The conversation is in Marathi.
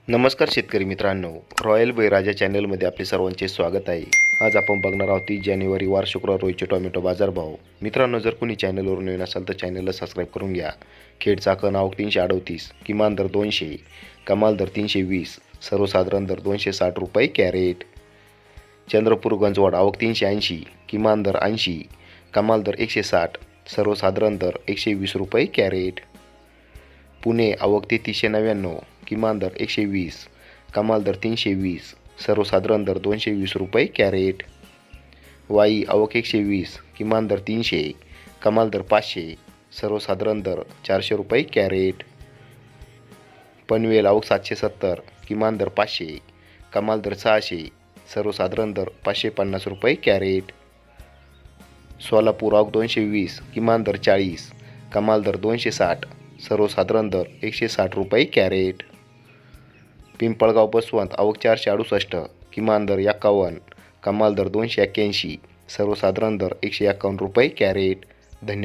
नमस्कार शेतकरी मित्रांनो, रॉयल बळीराजा चॅनलमध्ये आपले सर्वांचे स्वागत आहे. आज आपण बघणार आहोत 30 जानेवारी वार शुक्रवार रोजचे टोमॅटो बाजारभाव. मित्रांनो, जर कोणी चॅनलवर नवीन असाल तर चॅनलला सबस्क्राईब करून घ्या. खेड चाकण आवक 338, किमान दर 200, कमाल दर 320, सर्वसाधारण दर 260 रुपये कॅरेट. चंद्रपूर गंजवाड आवक 380, किमान दर 80, कमाल दर 160, सर्वसाधारण दर 120 रुपये कॅरेट. पुणे आवक 3399, किमान दर 120, कमाल दर 320, सर्वसाधारण दर 220 रुपये कॅरेट. वाई आवक 120, किमान दर 300, कमाल दर 500, सर्वसाधारण दर 400 रुपये कॅरेट. पनवेल आवक 770, किमान दर 500, कमाल दर 600, सर्वसाधारण दर 550 रुपये कॅरेट. सोलापूर आवक 220, किमान दर 40, कमाल दर 260, सर्वसाधारण दर 160 रुपये कॅरेट. पिंपळगाव बसवंत आवक 468, किमान दर 51, कमाल दर 281, सर्वसाधारण दर 151 रुपये कॅरेट. धन्यवाद.